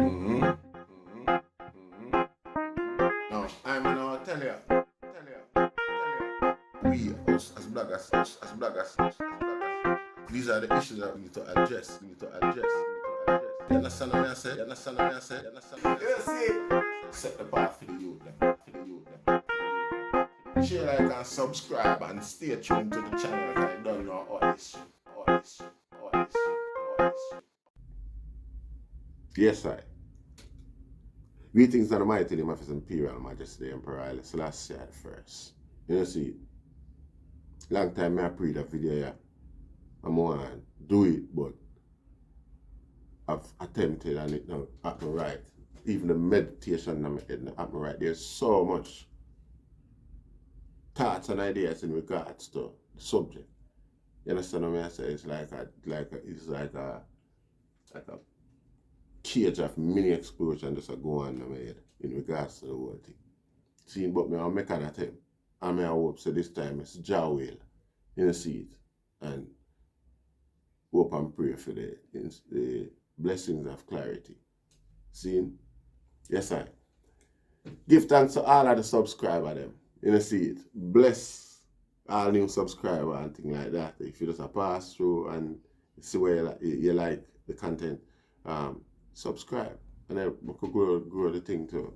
Mm-hmm. Mm-hmm. Mm-hmm. Now, I'm gonna tell you. We, us as bloggers, these are the issues that we need to address. You understand what I say? You see, set the path for the youth, share, like, and subscribe, and stay tuned to the channel. I don't know all this. Yes, I. Greetings and mighty name of His Imperial Majesty Emperor Haile Selassie I first. You see, long time I pre that video here. I'm going to do it, but I've attempted and it not happen right. Even the meditation in my head not happen right. There's so much thoughts and ideas in regards to the subject. You understand what I say? It's like a cage of mini explosion just go on in my head in regards to the whole thing. See, but me I'll make an attempt. And I hope so this time it's jaw whale. You see it. And hope and pray for the blessings of clarity. See? Yes, I. Give thanks to all of the subscribers them. You see it. Bless all new subscribers and things like that. If you just pass through and see where you like the content, subscribe. And then we could grow the thing too.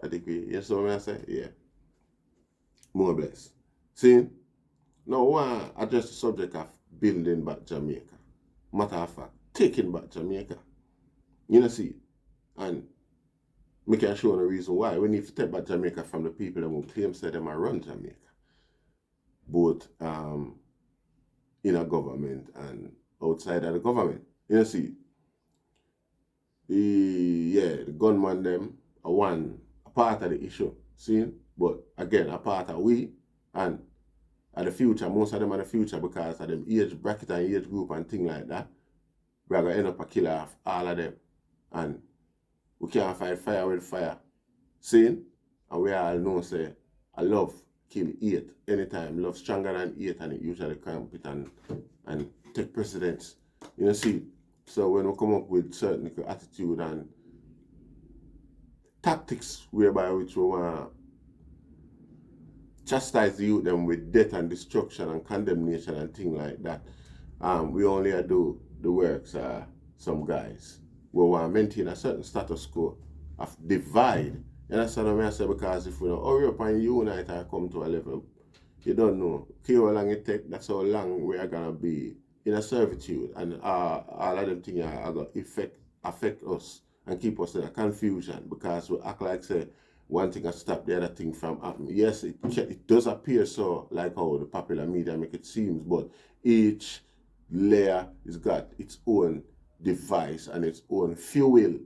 I think you know what I say? Yeah. More bless. See? Now I want to address the subject of building back Jamaica. Matter of fact, taking back Jamaica. You see it. And we can show the reason why. We need to take back Jamaica from the people that will claim say them are run Jamaica. Both in a government and outside of the government. You see, the gunman them are a part of the issue. See? But again, a part of we and at the future, most of them are the future because of them age bracket and age group and things like that. We're gonna end up a killer of all of them. And we can't fight fire with fire. See? And we all know say I love kill hate anytime. Love stronger than hate and it usually cramp it and take precedence. You know see? So when we come up with certain attitude and tactics whereby which we want to chastise the youth them with death and destruction and condemnation and things like that, we only do the works some guys. We want to maintain a certain status quo of divide. You understand what I say? Because if we don't hurry up and unite and come to a level, you don't know how long it takes, that's how long we are going to be in a servitude. And all of them things are going to affect us and keep us in a confusion because we act like, say, one thing has stopped the other thing from happening. Yes, it does appear so, like how the popular media make it seems, but each layer has got its own device and its own fuel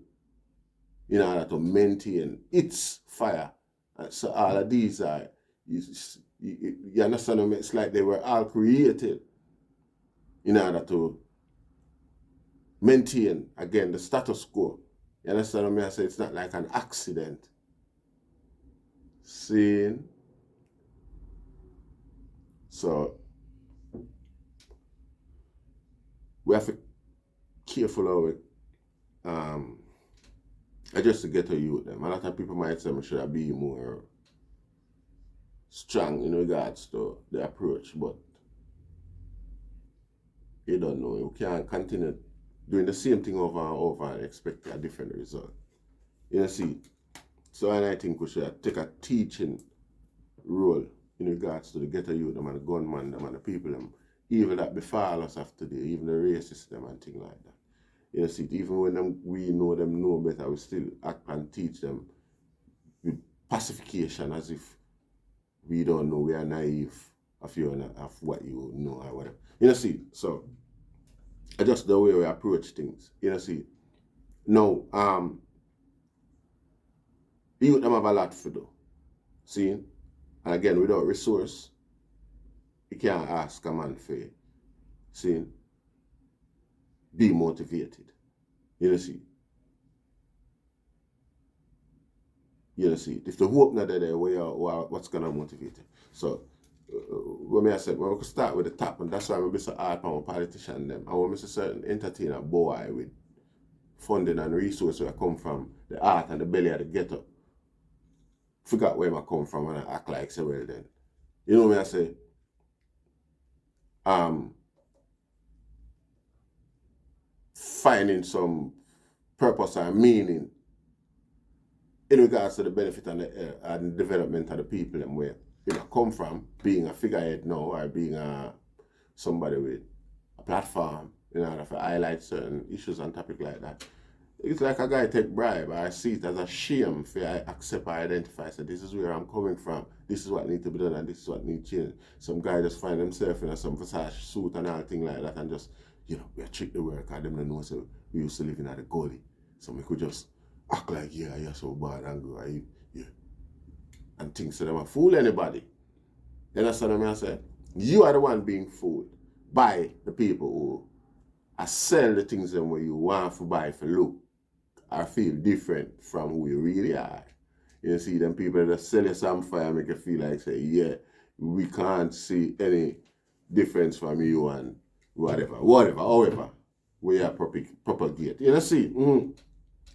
in order to maintain its fire. And so all of these are, you understand what I mean? It's like they were all created in order to maintain, again, the status quo. You understand what I mean? I say it's not like an accident. Seeing? So, we have to be careful of it. Just to get to youth them. A lot of people might say we should be more strong in regards to the approach, but you don't know. You can't continue doing the same thing over and over and expect a different result. You see? So and I think we should take a teaching role in regards to the ghetto youth them and the gunman them and the people them, even that befall us of today, even the racist them and things like that. You see, even when we know them know better, we still act and teach them with pacification as if we don't know, we are naive of what you know or whatever. You see, so just the way we approach things. You see. Now, the youth them have a lot to do. See? And again, without resource, you can't ask a man for, see, be motivated. You see. You see. If the hope not there, what's going to motivate you? So, when I said, we could start with the top, and that's why I'm so hard on politician them. And when I certain entertainer boy with funding and resources where I come from, the heart and the belly of the ghetto. Forgot where I come from and I act like say, well then. You know what I say? Finding some purpose or meaning in regards to the benefit and the development of the people and where you know come from, being a figurehead now or being somebody with a platform in order to highlight certain issues and topics like that. It's like a guy take bribe. I see it as a shame for I accept or identify. So this is where I'm coming from. This is what needs to be done and this is what needs to change. Some guy just find himself in some Versace suit and all thing like that and just, you know, we trick the work and them don't know so we used to live in at the gully. So we could just act like, yeah, you're so bad and go, yeah. And think so they don't fool anybody. You understand what I say? You are the one being fooled by the people who are sell the things them where you want to buy for look or feel different from who you really are. You see them people that sell you some fire make you feel like say, yeah, we can't see any difference from you and however, we are propagate. You know, see?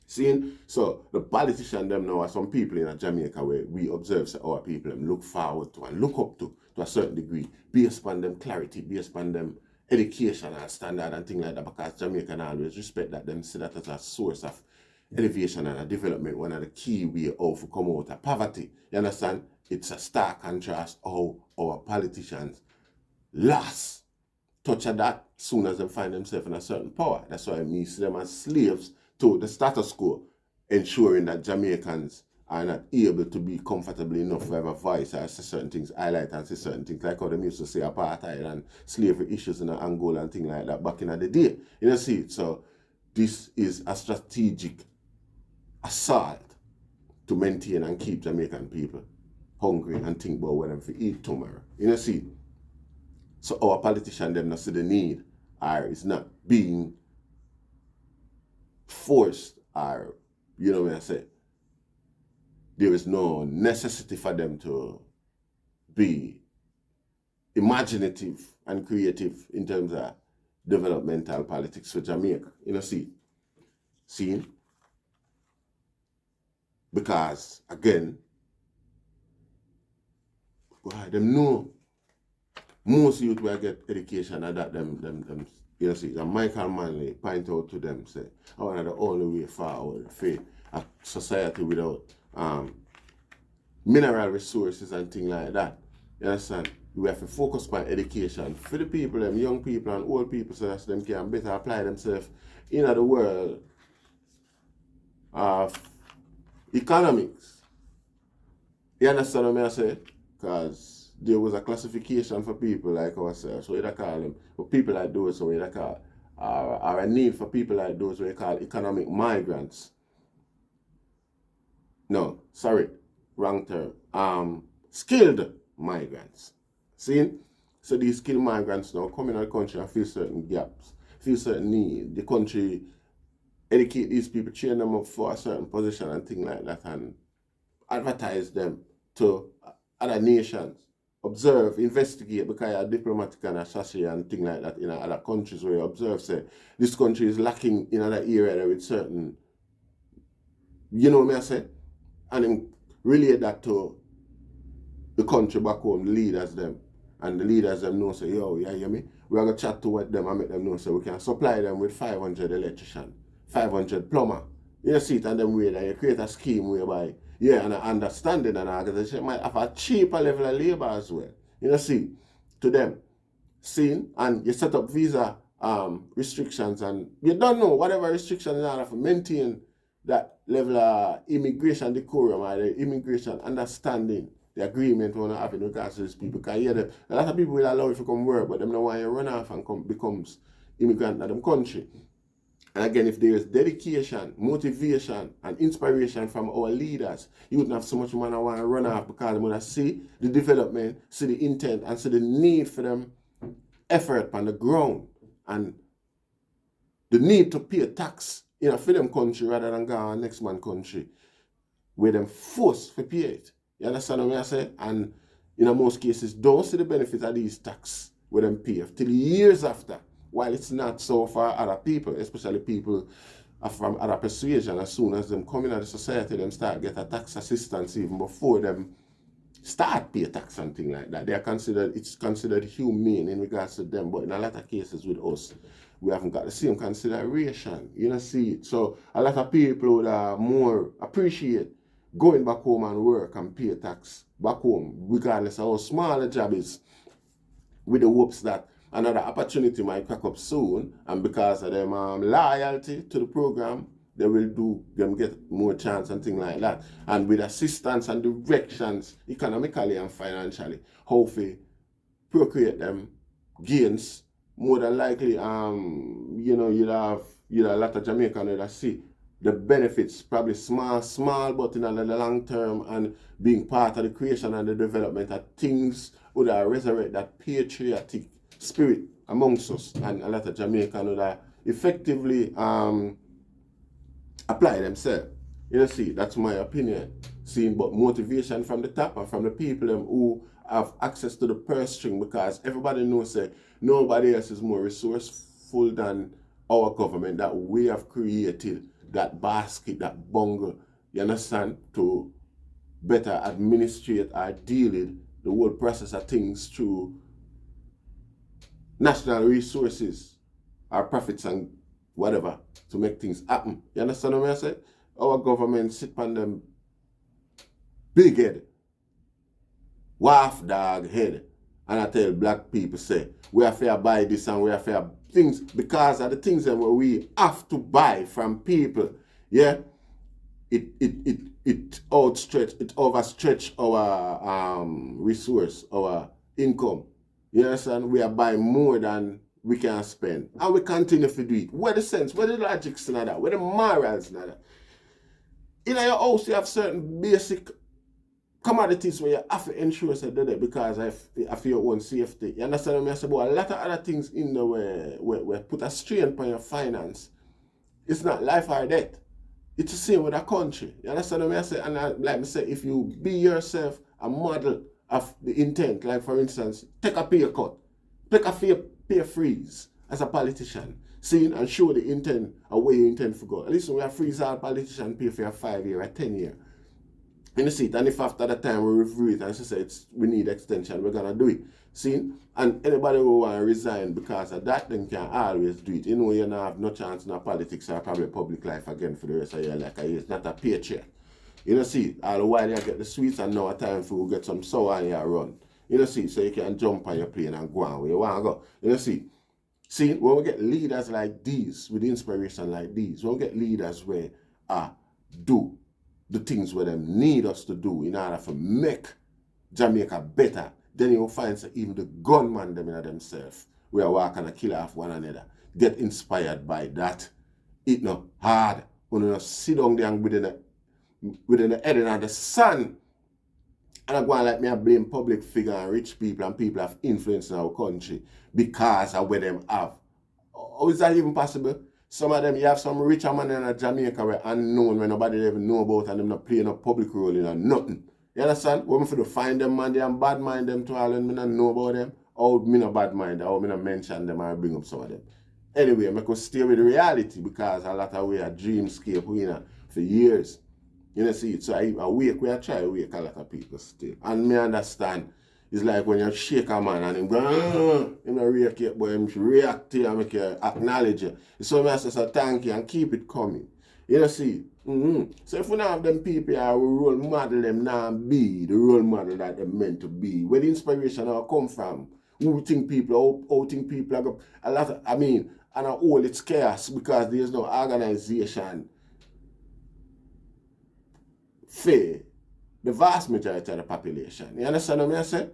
Seeing? So the politicians them now are some people in Jamaica where we observe so our people them look forward to and look up to a certain degree, based upon them clarity, based upon them education and standard and things like that, because Jamaican always respect that them see that as a source of elevation and a development, one of the key way of to come out of poverty. You understand? It's a stark contrast how our politicians lost touch of that soon as they find themselves in a certain power. That's why me see them as slaves to the status quo, ensuring that Jamaicans are not able to be comfortable enough to have a voice or say certain things, highlight and say certain things, like how they used to say apartheid and slavery issues in Angola and things like that back in the day. You know, see, so this is a strategic assault to maintain and keep Jamaican people hungry and think about what them for eat tomorrow. You know, see, so our politicians them not see the need or it's not being forced or, you know what I say, there is no necessity for them to be imaginative and creative in terms of developmental politics for Jamaica. You know, see? Because, again, them know most youth will get education and that them you know, see, and Michael Manley point out to them, say, I want the only way forward for a society without mineral resources and things like that. You understand? We have to focus on education for the people, them young people and old people, so that them can better apply themselves in the world of economics. You understand what I say? Because there was a classification for people like ourselves, so we call them, for people like those, so we call, or a need for people like those, we call economic migrants. No, sorry, wrong term. Skilled migrants. See? So these skilled migrants now come in the country and fill certain gaps, fill certain needs. The country educate these people, train them up for a certain position and things like that, and advertise them to other nations. Observe, investigate, because you're diplomatic and associate and things like that in other countries where you observe, say, this country is lacking in other area with certain, you know what I say? And then relate that to the country back home, the leaders them. And the leaders them know, say, yo, yeah, you hear me? We're going to chat to them and make them know, so we can supply them with 500 electrician, 500 plumber. You see it and them way that you create a scheme whereby, yeah, and an understanding and an organization might have a cheaper level of labor as well. You know, see, to them. See, and you set up visa restrictions and you don't know whatever restrictions in order to maintain that level of immigration decorum or the immigration understanding, the agreement we want to have in regards to these people. Because yeah, a lot of people will allow you to come work, but them don't want you to run off and becomes immigrant in them country. And again, if there is dedication, motivation, and inspiration from our leaders, you wouldn't have so much money want to run off because they would see the development, see the intent, and see the need for them effort on the ground, and the need to pay a tax in a for them country rather than go on next man country where them forced to pay it. You understand what I say? And in most cases, don't see the benefit of these tax where them pay till years after. While it's not so for other people, especially people from other persuasion. As soon as them come into the society, them start get a tax assistance even before them start pay tax and things like that. It's considered humane in regards to them, but in a lot of cases with us, we haven't got the same consideration. You know, see it. So a lot of people would more appreciate going back home and work and pay tax back home, regardless of how small the job is, with the hopes that another opportunity might crack up soon, and because of them loyalty to the program, they will do them get more chance and things like that. And with assistance and directions, economically and financially, how to procreate them gains, more than likely, you know, you'd have a lot of Jamaicans that see the benefits, probably small, but in the long term, and being part of the creation and the development of things would resurrect that patriotic spirit amongst us, and a lot of Jamaicans would effectively apply themselves. You know, see, that's my opinion. Seeing, but motivation from the top and from the people them who have access to the purse string, because everybody knows that nobody else is more resourceful than our government, that we have created that basket, that bungle, you understand, to better administrate or deal with the whole process of things through national resources or profits and whatever to make things happen. You understand what I say? Our government sit on them big head, waff dog head, and I tell black people say, we have to buy this and we have to things, because of the things that we have to buy from people. Yeah, it overstretch our resource, our income. You understand? We are buying more than we can spend, and we continue to do it. Where the sense, where the logics in that, where the morals in that. In your house, you have certain basic commodities where you have to ensure that because of your own safety. You understand what I say? But a lot of other things in the way where put a strain upon your finance. It's not life or death. It's the same with a country. You understand what I say? And like I say, if you be yourself a model of the intent, like for instance, take a pay cut, take a pay freeze as a politician, seeing and show the intent of where you intend to go. At least when we have freeze all politicians pay for a 5 year or 10 year. And you see it, and if after that time we review it and say we need extension, we're gonna do it. See? And anybody who want to resign because of that, then can always do it. You know, you don't have no chance in politics or probably public life again for the rest of your life. It's not a paycheck. You know, see, all the while you get the sweets and now a time for you get some sour and you run. You know, see, so you can jump on your plane and go on where you want to go. You know, see, when we get leaders like these, with inspiration like these, when we get leaders where do the things where them need us to do in order to make Jamaica better, then you'll find that even the gunman them in themselves, we are walking and kill off one another, get inspired by that. It no hard. When you sit down there and within the head and the sun, and I go on like me, I blame public figure and rich people and people have influence in our country because of where them have. How is that even possible? Some of them, you have some richer man in Jamaica where unknown, where nobody even know about, and them not playing a public role in nothing. You understand? When we find them man, they and bad mind them to all, and me not know about them, or me not bad mind, or me not mention them or bring up some of them. Anyway, I could stay with the reality because a lot of we are dreamscape, you know, for years. You know, see it. So I wake, we are trying to wake a lot of people still. And me understand. It's like when you shake a man and him go, him not react yet, but him react to you and make you acknowledge you. So I say thank you and keep it coming. You know, see. So if we don't have them people who role model them now be the role model that they're meant to be, where the inspiration will come from, who think people, how think people are a lot of, I mean, and all it's chaos because there's no organization for the vast majority of the population. You understand what I say?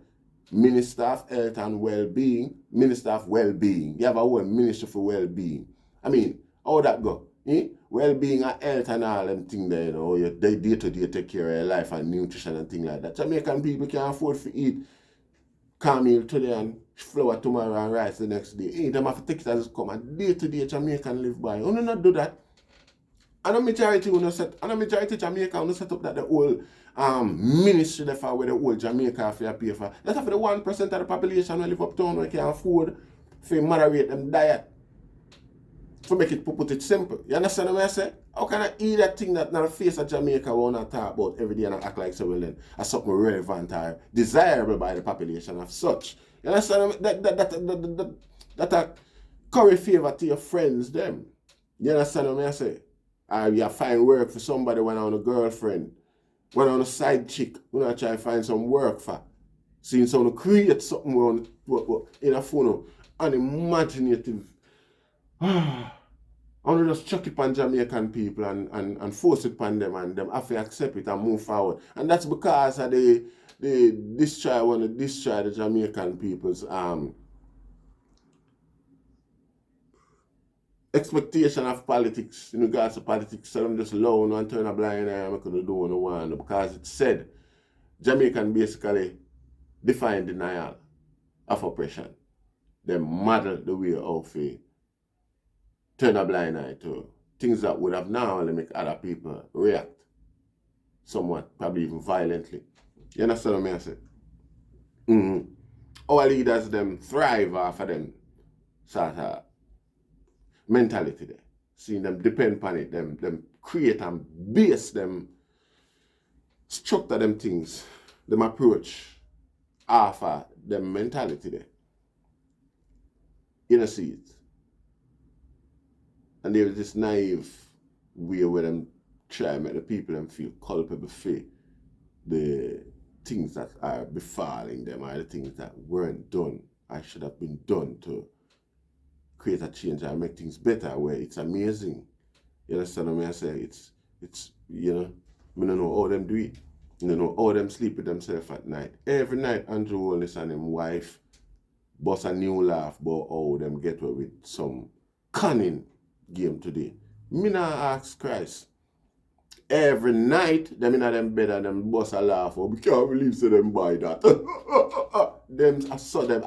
Minister of Health and Well-Being, Minister of Well-Being. You have a whole Ministry for Well-Being. I mean, how that go? Well-being and health and all them things there, you know, they day-to-day take care of your life and nutrition and things like that. Jamaican people can't afford to eat cornmeal today and flour tomorrow and rice the next day. Them have to take it as it come. And day-to-day Jamaican live by. You not do that. And a majority Jamaica set up that the whole ministry there where the whole Jamaica have to pay for. That's for the 1% of the population who live uptown who can afford to moderate them diet. to make it put it simple. You understand what I say? How can I eat that thing that not the face of Jamaica will not talk about every day and act like so well then as something relevant or desirable by the population of such? You understand that a curry favor to your friends them. You understand what I say? Or you find work for somebody when on a girlfriend, when on a side chick, when I try to find some work for. Seeing someone create something in a phone, unimaginative. I want to just chuck it on Jamaican people and force it on them and them have to accept it and move forward. And that's because of they want to destroy the Jamaican people's expectation of politics in regards to politics. So them just alone and turn a blind eye and I could do what I want because it said Jamaican basically define denial of oppression. They model the way of turn a blind eye to things that would have normally make other people react somewhat, probably even violently. You understand what I say? Our leaders them thrive off of them sort of mentality there. Seeing them depend upon it, them create and base them, structure them things, them approach off of them mentality there. You know, see it. And there's this naive way where them try to make the people them feel culpable for the things that are befalling them or the things that weren't done or should have been done to create a change and make things better, where it's amazing. You understand what I say? It's you know, I don't know how them do it. You know how them sleep with themselves at night. Every night Andrew Holness and his wife bust a new laugh about how them get away with some cunning game today. Me not ask Christ. Every night, them in them bed and them bust a laugh. Oh, we can't believe so them buy that. I saw them.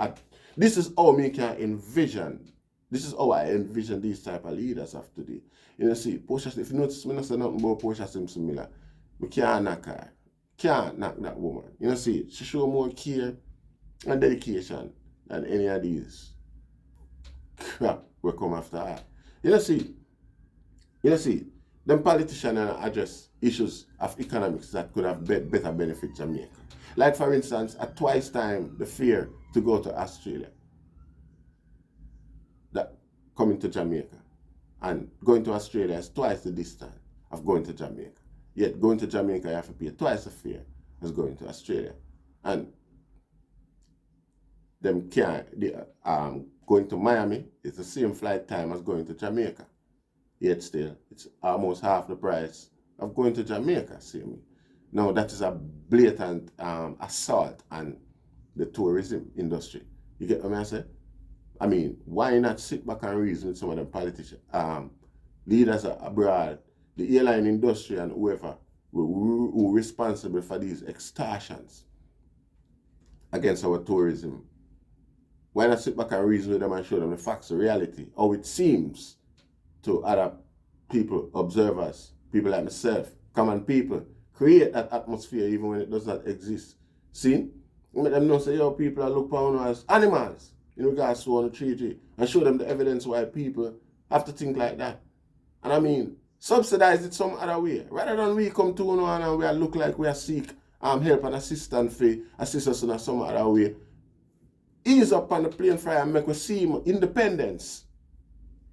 This is how me can envision. This is how I envision these type of leaders of today. You know, see, Portia, if you notice, me not say nothing about Portia Simpson Miller. We can't knock her. Can't knock that woman. You know, see, she show more care and dedication than any of these crap will come after her. You know, see, them politicians address issues of economics that could have better benefit Jamaica. Like, for instance, at twice time the fear to go to Australia, that coming to Jamaica. And going to Australia is twice the distance of going to Jamaica. Yet going to Jamaica, you have to pay twice the fare as going to Australia. And them going to Miami is the same flight time as going to Jamaica. Yet still, it's almost half the price of going to Jamaica, see me. Now, that is a blatant assault on the tourism industry. You get what I say? I mean, why not sit back and reason with some of them politicians, leaders abroad, the airline industry and whoever who are responsible for these extortions against our tourism. Why not sit back and reason with them and show them the facts, the reality, how it seems to other people, observers, people like myself, common people, create that atmosphere even when it does not exist. See? Let them know, say, yo, people are looked upon as animals in regards to on the treaty, and show them the evidence why people have to think like that. And I mean, subsidize it some other way. Rather than we come to one and we look like we are seek help and assistance for assist us in some other way. Ease up on the plane fire and make us seem independence.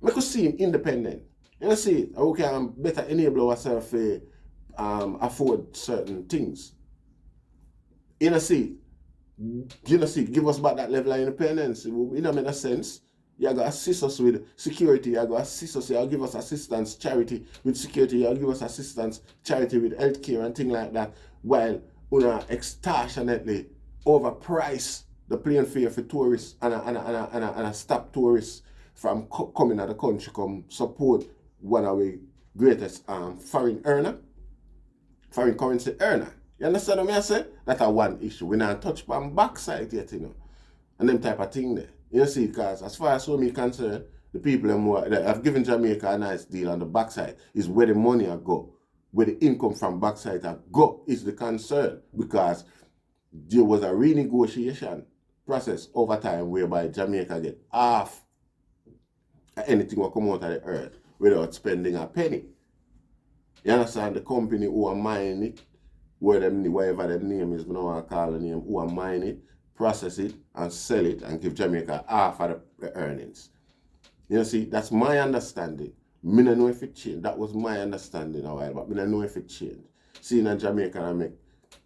Make us seem independent. You know, see, how we can better enable ourselves to afford certain things. You know, see, give us back that level of independence. It don't make no sense. You got to assist us with security. You got to assist us. You give us assistance, charity with security. You give us assistance, charity with healthcare and things like that. While extortionately overprice the plane fare for tourists and stop tourists from coming to the country, come support one of our greatest foreign currency earner. You understand what I say? That's a one issue. We not touch on backside yet, you know. And them type of thing there. You see, because as far as me concerned, the people that have given Jamaica a nice deal on the backside is where the money go. Where the income from backside go is the concern. Because there was a renegotiation process over time whereby Jamaica get half anything will come out of the earth without spending a penny. You understand? The company who are mining it, whatever them name is, I don't want to call the name, who are mining it, process it, and sell it, and give Jamaica half of the earnings. You see, that's my understanding. I don't know if it changed. That was my understanding a while, but I don't know if it changed. See, in Jamaica, I make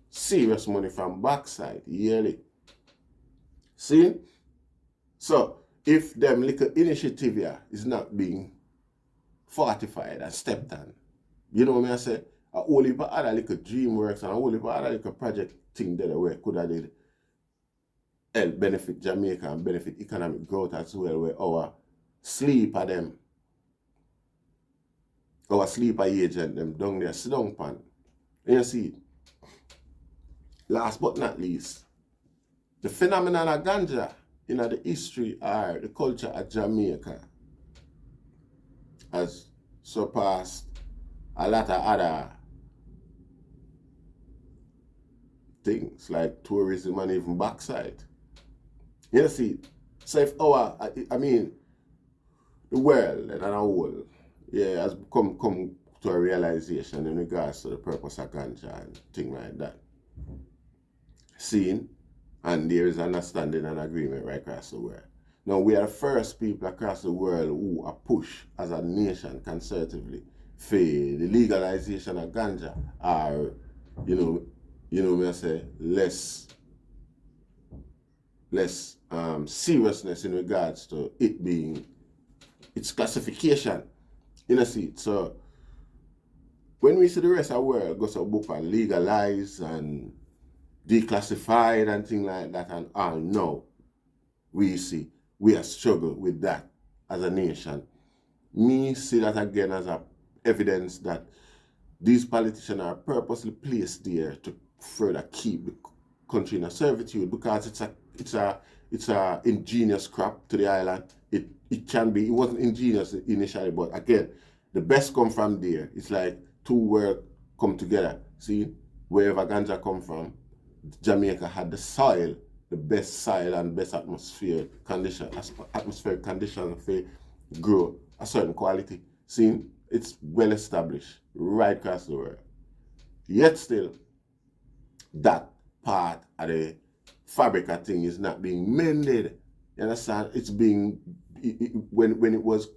serious money from backside yearly. See? So, if them little initiative here is not being fortified and stepped on, you know what I say? A whole heap of other little DreamWorks and a whole heap of other little project thing that we could have did help benefit Jamaica and benefit economic growth as well, where our sleeper them, our sleeper agent them down there, sit down pan. And you see it. Last but not least, the phenomenon of ganja in the history or the culture of Jamaica has surpassed a lot of other things like tourism and even backside. You see, so if the world and a whole, has come to a realization in regards to the purpose of ganja and things like that. Seeing, and there is understanding and agreement right across the world. Now, we are the first people across the world who are pushed as a nation concertatively for the legalization of ganja, or, me I say, less seriousness in regards to it being its classification. See it. So when we see the rest of the world go to book and legalize and declassified and things like that, and all now we see we are struggling with that as a nation. Me see that again as a evidence that these politicians are purposely placed there to further keep the country in a servitude, because it's a ingenious crop to the island. It can be. It wasn't ingenious initially, but again, the best come from there. It's like two worlds come together. See, wherever ganja come from, Jamaica had the soil, the best soil and best atmospheric condition for grow a certain quality. See, it's well established right across the world. Yet still, that part of the fabric of thing is not being mended. You understand? It's being, when it was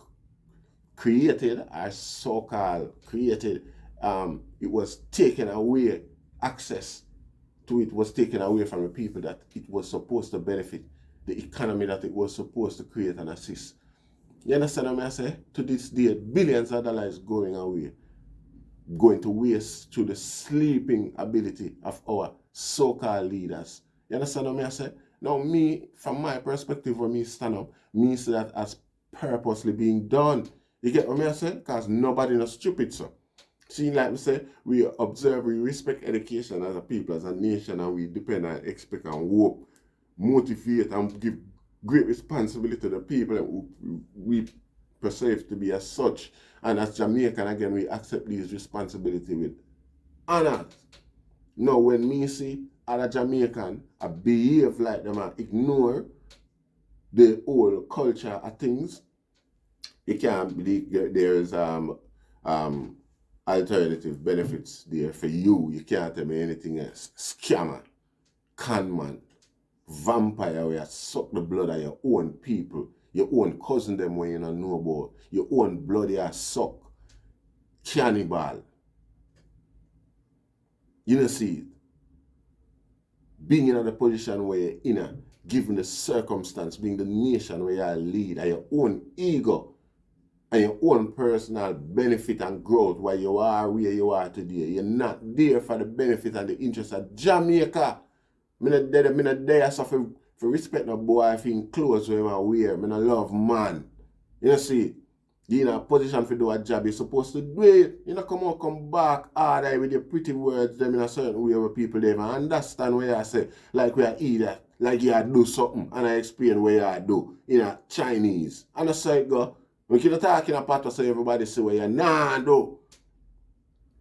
created, or so-called created, it was taken away, access to it was taken away from the people that it was supposed to benefit, the economy that it was supposed to create and assist. You understand what I say? To this day, billions of dollars going to waste through the sleeping ability of our so-called leaders. You understand what I say? Now me, from my perspective, when me stand up, me see that as purposely being done. You get what I say? Because nobody is stupid, so. See, like we say, we observe, we respect education as a people, as a nation, and we depend and expect and hope, motivate and give great responsibility to the people who we perceive to be as such. And as Jamaican, again, we accept these responsibility with honor. Now, when me see other Jamaican behave like them and ignore the whole culture of things, it can't be, there's alternative benefits there for you. You can't tell me anything else. Scammer, conman, vampire, where you suck the blood of your own people, your own cousin them when you don't know about, your own blood you suck, cannibal. You know, see it. Being in a position where you're in, given the circumstance, being the nation where you lead, and your own ego, and your own personal benefit and growth, where you are where you are today. You're not there for the benefit and the interest of Jamaica. I'm not there so for respect no boy if he clothes where I wear. I love man. You see, you're in a position to do a job you're supposed to do it. You know, come back hard with your pretty words them in a certain way where people they even understand where I say, like we are either, like you do something, and I explain where I do in a Chinese. And I say go. We keep talking about so everybody see where you do.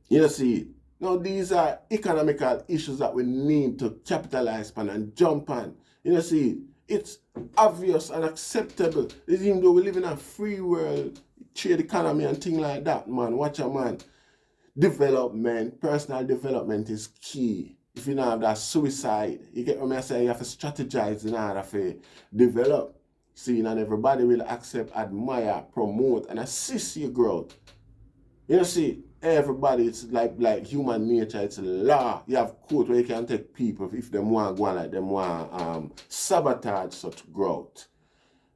You see, now these are economical issues that we need to capitalize on and jump on. You see, It's obvious and acceptable. Even though we live in a free world, trade economy and things like that, man. Watch a man. Development, personal development is key. If you don't have that suicide, you get what I say, you have to strategize in order to develop. Seeing and everybody will accept, admire, promote, and assist your growth. You know, see, everybody, it's like human nature, it's a law. You have court where you can take people if them want go on like them want sabotage such growth.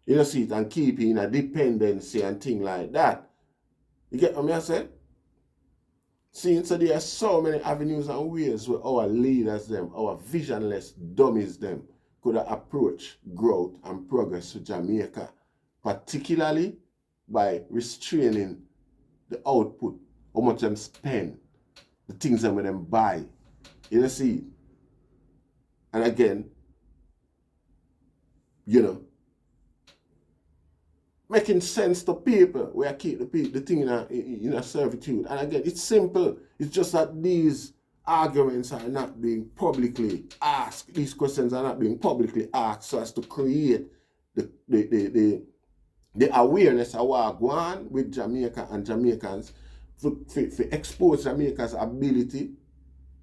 You know, see it and keep in a dependency and thing like that. You get what I say? See, so there are so many avenues and ways where our leaders, them, our visionless dummies, them, could approach growth and progress to Jamaica, particularly by restraining the output, how much them spend, the things that them buy. You know, see? And again, you know, making sense to people where I keep the thing in a servitude. And again, it's simple. It's just that these arguments are not being publicly asked. These questions are not being publicly asked so as to create the awareness of what going on with Jamaica and Jamaicans for expose Jamaica's ability,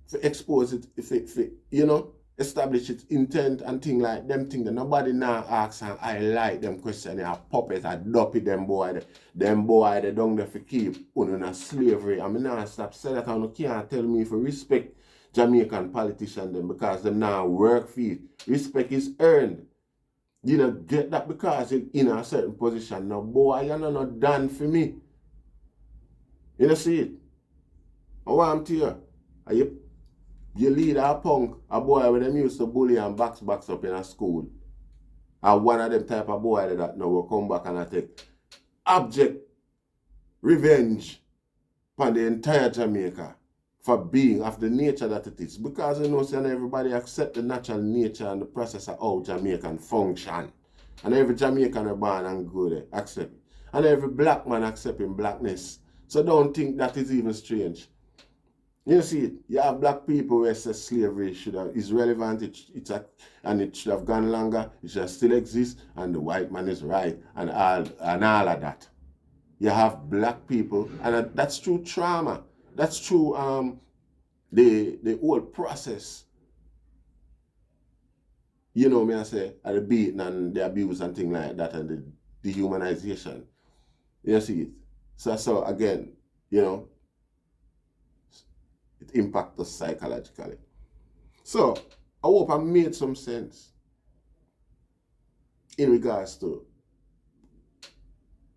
for expose it, for you know, establish its intent and thing like them thing that nobody now asks and I like them question a puppet a duppy them boy they don't there for keep on slavery. I mean now stop say that and you can't tell me for respect Jamaican politicians them because them now work for it. Respect is earned. You know, get that because you're in a certain position. Now boy, you're not done for me. You know see it? I want to you. Are you lead a punk, a boy when them used to bully and box up in a school. And one of them type of boy that now will come back and I take abject revenge upon the entire Jamaica for being of the nature that it is. Because you know, saying everybody accept the natural nature and the process of how Jamaican function. And every Jamaican are born and good accept it. And every black man accepting blackness. So don't think that is even strange. You see it, you have black people who say slavery is relevant, and it should have gone longer, it should still exist, and the white man is right, and all of that. You have black people, and that's true trauma. That's true the whole process. You know me I say, the beating and the abuse and things like that, and the dehumanization. You see it. So again, you know, it impacts us psychologically. So, I hope I made some sense in regards to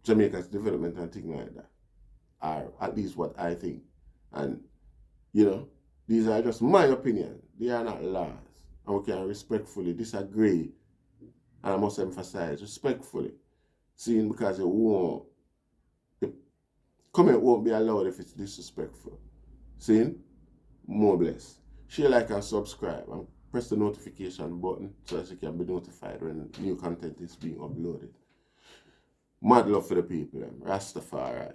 Jamaica's development and things like that. Or at least what I think. And, you know, these are just my opinion. They are not laws. And we can respectfully disagree. And I must emphasize, respectfully. Seeing because the comment won't be allowed if it's disrespectful. Seeing? More bless. Share, like, and subscribe, and press the notification button so that you can be notified when new content is being uploaded. Mad love for the people, Rastafari.